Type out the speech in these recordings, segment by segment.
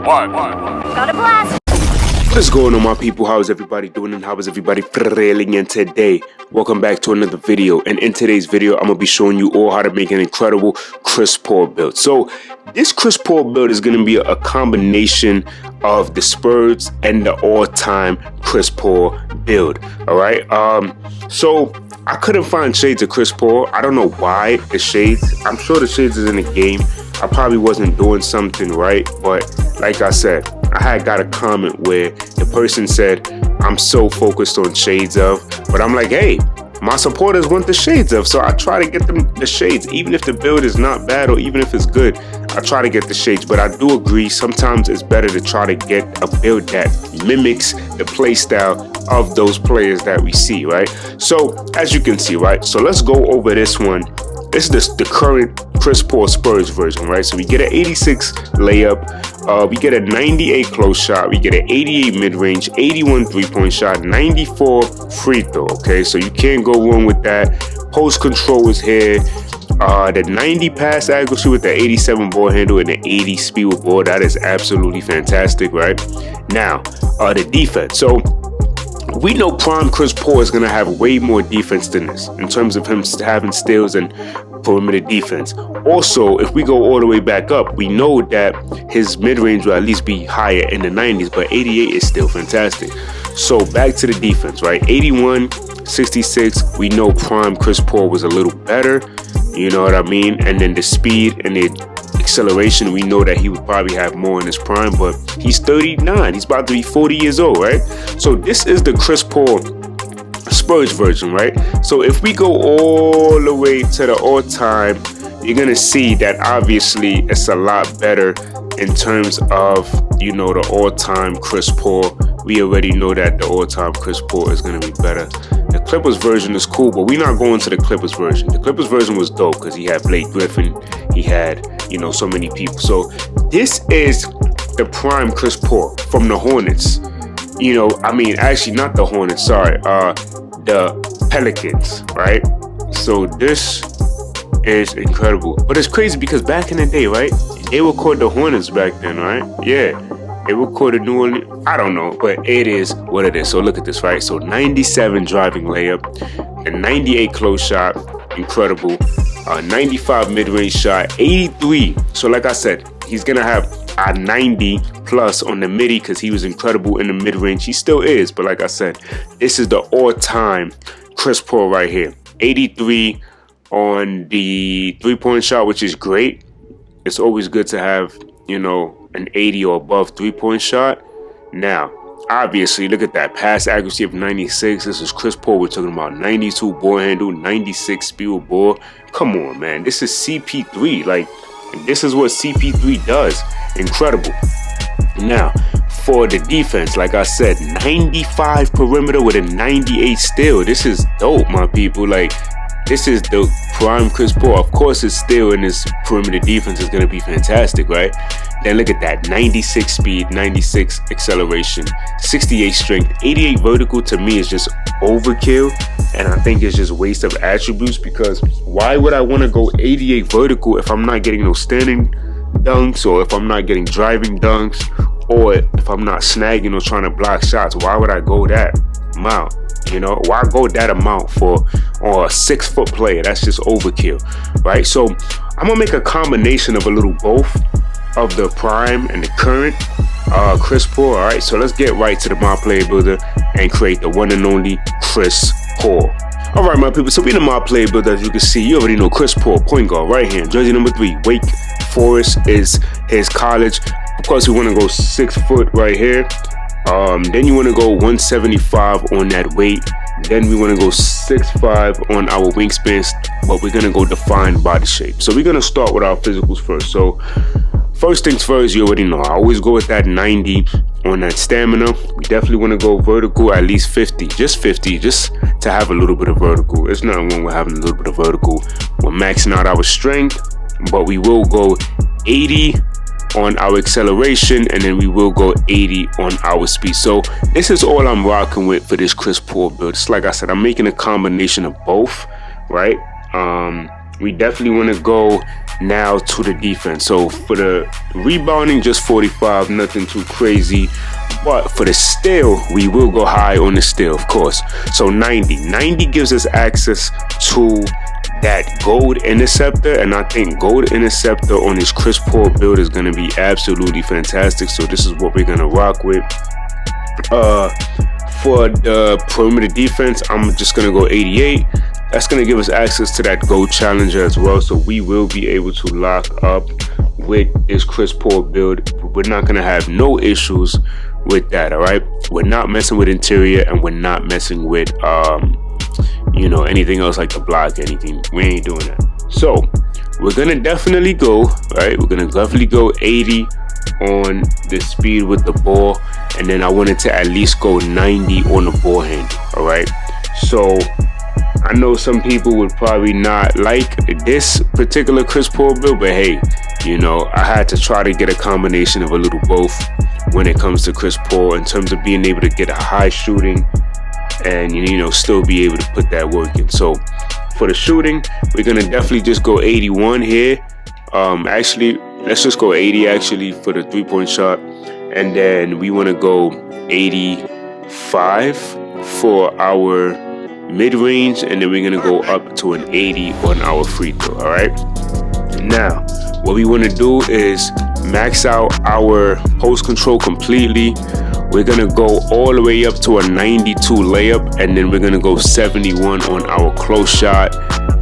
Got a blast. What is going on, my people? How is everybody doing and how is everybody feeling? And today, welcome back to another video. And in today's video, I'm going to be showing you all how to make an incredible Chris Paul build. So this Chris Paul build is going to be a combination of the Spurs and the all-time Chris Paul build. All right. So I couldn't find shades of Chris Paul. I don't know why the shades. I'm sure the shades is in the game. I probably wasn't doing something right, but like I said, I had got a comment where the person said, I'm so focused on shades of, but I'm like, hey, my supporters want the shades of, so I try to get them the shades, even if the build is not bad or even if it's good, I try to get the shades. But I do agree, sometimes it's better to try to get a build that mimics the play style of those players that we see, right? So as you can see, right, so let's go over this one. This is the current Chris Paul Spurs version, right? So we get an 86 layup, we get a 98 close shot, we get an 88 mid-range, 81 three-point shot, 94 free throw, okay? So you can't go wrong with that. Post control is here. The 90 pass accuracy with the 87 ball handle and the 80 speed with ball, that is absolutely fantastic, right? Now, the defense. So we know prime Chris Paul is going to have way more defense than this in terms of him having steals and perimeter defense. Also, if we go all the way back up, we know that his mid-range will at least be higher in the 90s, but 88 is still fantastic. So back to the defense, right? 81, 66, we know prime Chris Paul was a little better, you know what I mean? And then the speed and the acceleration, we know that he would probably have more in his prime, but he's 39. He's about to be 40 years old, right? So this is the Chris Paul Spurs version, right? So if we go all the way to the all-time, you're gonna see that obviously it's a lot better in terms of, you know, the all-time Chris Paul. We already know that the all-time Chris Paul is gonna be better. The Clippers version is cool, but we're not going to the Clippers version. The Clippers version was dope because he had Blake Griffin, he had, you know, so many people. So this is the prime Chris Paul from the Hornets. You know, I mean, actually not the Hornets, sorry, the Pelicans, right? So this is incredible. But it's crazy because back in the day, right, they were called the Hornets back then, right? Yeah, they were called the New Orleans, I don't know, but it is what it is. So look at this, right? So 97 driving layup, a 98 close shot, incredible, 95 mid-range shot, 83. So like I said, he's gonna have a 90 plus on the midi because he was incredible in the mid-range. He still is, but like I said, this is the all-time Chris Paul right here. 83 on the three-point shot, which is great. It's always good to have, you know, an 80 or above three-point shot. Now, obviously, look at that pass accuracy of 96. This is Chris Paul. We're talking about 92 ball handle, 96 speed with ball. Come on, man. This is CP3. Like, this is what CP3 does. Incredible. Now, for the defense, like I said, 95 perimeter with a 98 steal. This is dope, my people. Like, this is the prime Chris Paul. Of course, his steal and his perimeter defense is going to be fantastic, right? Then look at that, 96 speed, 96 acceleration, 68 strength, 88 vertical. To me is just overkill, and I think it's just waste of attributes, because why would I want to go 88 vertical if I'm not getting no standing dunks, or if I'm not getting driving dunks, or if I'm not snagging or trying to block shots? Why would I go that amount? You know, why go that amount for a 6 foot player? That's just overkill, right? So I'm gonna make a combination of a little both of the prime and the current Chris Paul. All right, so let's get right to the My Player Builder and create the one and only Chris Paul. All right, my people, so we in the My Player Builder. As you can see, you already know Chris Paul, point guard, right hand, jersey number 3, Wake Forest is his college. Of course, we want to go 6 foot right here. Then you want to go 175 on that weight. Then we want to go 6'5" on our wingspans, but we're going to go define body shape. So we're going to start with our physicals first. So first things first, you already know, I always go with that 90 on that stamina. We definitely want to go vertical, at least 50, just to have a little bit of vertical. It's nothing wrong with having a little bit of vertical. We're maxing out our strength, but we will go 80 on our acceleration, and then we will go 80 on our speed. So this is all I'm rocking with for this Chris Paul build. It's like I said, I'm making a combination of both, right? we definitely want to go now to the defense. So for the rebounding, just 45, nothing too crazy. But for the steal, we will go high on the steal, of course. So 90 gives us access to that gold interceptor, and I think gold interceptor on this Chris Paul build is going to be absolutely fantastic. So this is what we're going to rock with. For the perimeter defense, I'm just going to go 88. That's going to give us access to that gold challenger as well. So we will be able to lock up with this Chris Paul build. We're not going to have no issues with that, all right? We're not messing with interior, and we're not messing with anything else like the block, anything. We ain't doing that. So we're gonna definitely go, right? We're gonna definitely go 80 on the speed with the ball, and then I wanted to at least go 90 on the ball handle, all right? So I know some people would probably not like this particular Chris Paul build, but hey, I had to try to get a combination of a little both when it comes to Chris Paul in terms of being able to get a high shooting and still be able to put that work in. So for the shooting, we're gonna definitely just go 81 here. Actually, let's just go 80 actually for the 3-point shot, and then we want to go 85 for our mid-range, and then we're gonna go up to an 80 on our free throw. All right, now what we want to do is max out our post control completely. We're gonna go all the way up to a 92 layup, and then we're gonna go 71 on our close shot,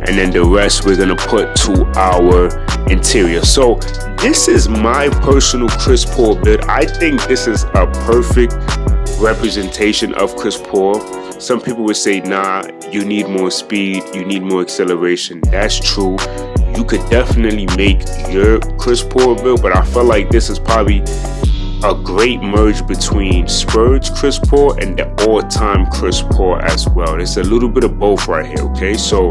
and then the rest we're gonna put to our interior. So this is my personal Chris Paul build. I think this is a perfect representation of Chris Paul. Some people would say, nah, you need more speed, you need more acceleration. That's true. You could definitely make your Chris Paul build, but I feel like this is probably a great merge between Spurs Chris Paul and the all-time Chris Paul as well. There's a little bit of both right here, okay? So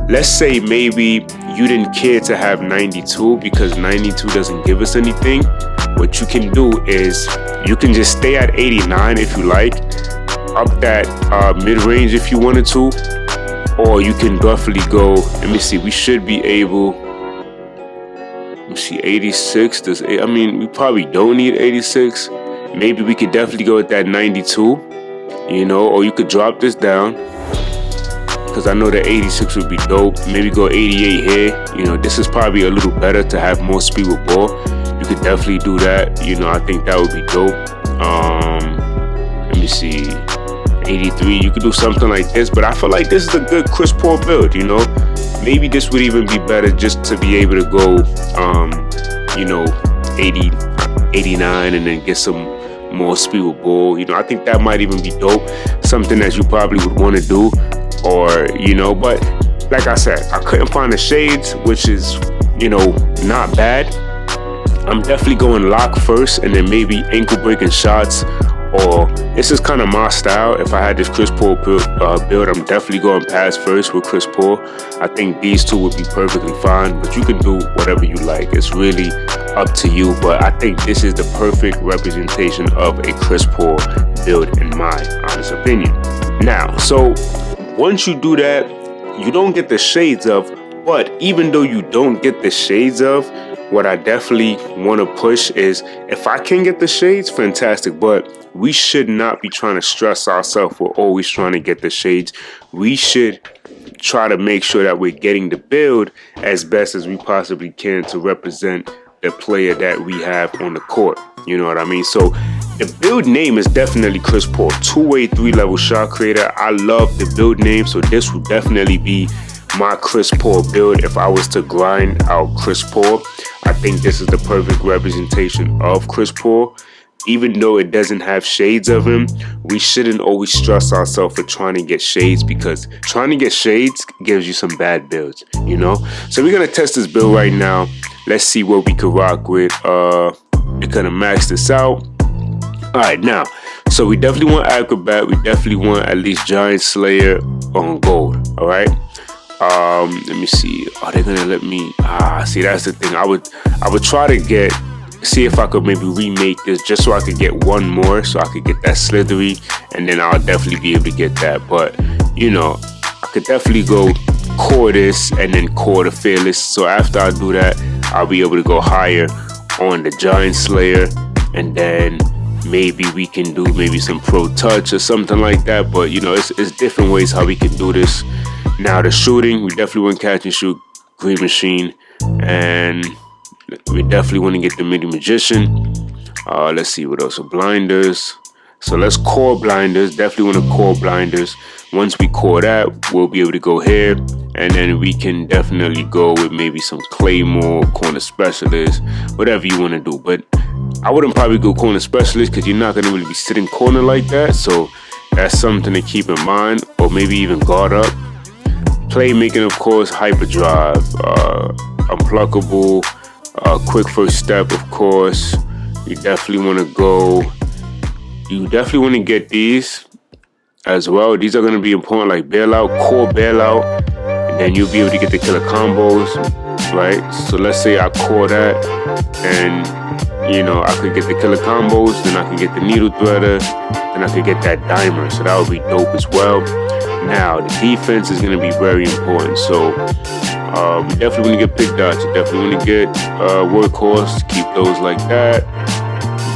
let's say maybe you didn't care to have 92 because 92 doesn't give us anything. What you can do is you can just stay at 89 if you like, up that mid-range if you wanted to, or you can definitely go, let me see, we should be able, see 86. We probably don't need 86. Maybe we could definitely go with that 92, or you could drop this down because I know the 86 would be dope. Maybe go 88 here. This is probably a little better to have more speed with ball. You could definitely do that. I think that would be dope. Let me see, 83. You could do something like this, but I feel like this is a good Chris Paul build. Maybe this would even be better just to be able to go 80, 89, and then get some more speed with ball. I think that might even be dope. Something that you probably would want to do, or but like I said, I couldn't find the shades, which is not bad. I'm definitely going lock first, and then maybe ankle breaking shots. Or this is kind of my style. If I had this Chris Paul build, I'm definitely going pass first with Chris Paul. I think these two would be perfectly fine, but you can do whatever you like. It's really up to you, but I think this is the perfect representation of a Chris Paul build in my honest opinion. Now, so once you do that, you don't get the shades of, but even though you don't get the shades of, what I definitely want to push is, if I can get the shades, fantastic, but we should not be trying to stress ourselves. We're always trying to get the shades. We should try to make sure that we're getting the build as best as we possibly can to represent the player that we have on the court. You know what I mean? So the build name is definitely Chris Paul, two-way, 3-level shot creator. I love the build name, so this would definitely be my Chris Paul build. If I was to grind out Chris Paul, I think this is the perfect representation of Chris Paul. Even though it doesn't have shades of him, we shouldn't always stress ourselves for trying to get shades, because trying to get shades gives you some bad builds, So we're gonna test this build right now. Let's see what we could rock with. We're gonna max this out. All right, now, so we definitely want Acrobat. We definitely want at least Giant Slayer on gold. All right. Let me see. Are they gonna let me? See, that's the thing. I would try to see if I could maybe remake this just so I could get one more, so I could get that slithery, and then I'll definitely be able to get that. But I could definitely go core this and then core the Fearless. So after I do that, I'll be able to go higher on the Giant Slayer, and then maybe we can do maybe some Pro Touch or something like that. But you know, it's different ways how we can do this. Now the shooting, we definitely want to catch and shoot Green Machine, and we definitely want to get the Midi Magician. Let's see what else. So blinders. So let's core blinders. Definitely want to core blinders. Once we core that, we'll be able to go here, and then we can definitely go with maybe some Claymore, corner specialist, whatever you want to do. But I wouldn't probably go corner specialist because you're not going to really be sitting corner like that. So that's something to keep in mind, or maybe even guard up. Playmaking, of course, hyperdrive, unpluckable, quick first step, of course. You definitely want to go. You definitely want to get these as well. These are going to be important, like bailout, core bailout, and then you'll be able to get the killer combos, right? So let's say I core that, and you know, I could get the killer combos, then I can get the needle threader, then I could get that dimer. So that would be dope as well. Now the defense is going to be very important. So we definitely want to get pick dots. You definitely want to get workhorse. Keep those like that.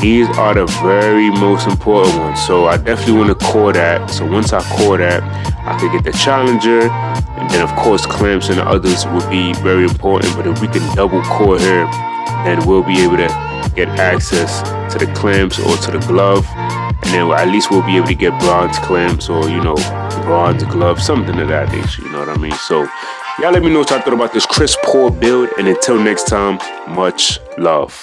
These are the very most important ones. So I definitely want to core that. So once I core that, I could get the Challenger, and then of course clamps and the others would be very important. But if we can double core here, then we'll be able to get access to the clamps or to the glove, and then at least we'll be able to get bronze clamps, or you know, bronze glove, something of that nature. You know what I mean? So y'all let me know what y'all thought about this Chris Paul build, and until next time, much love.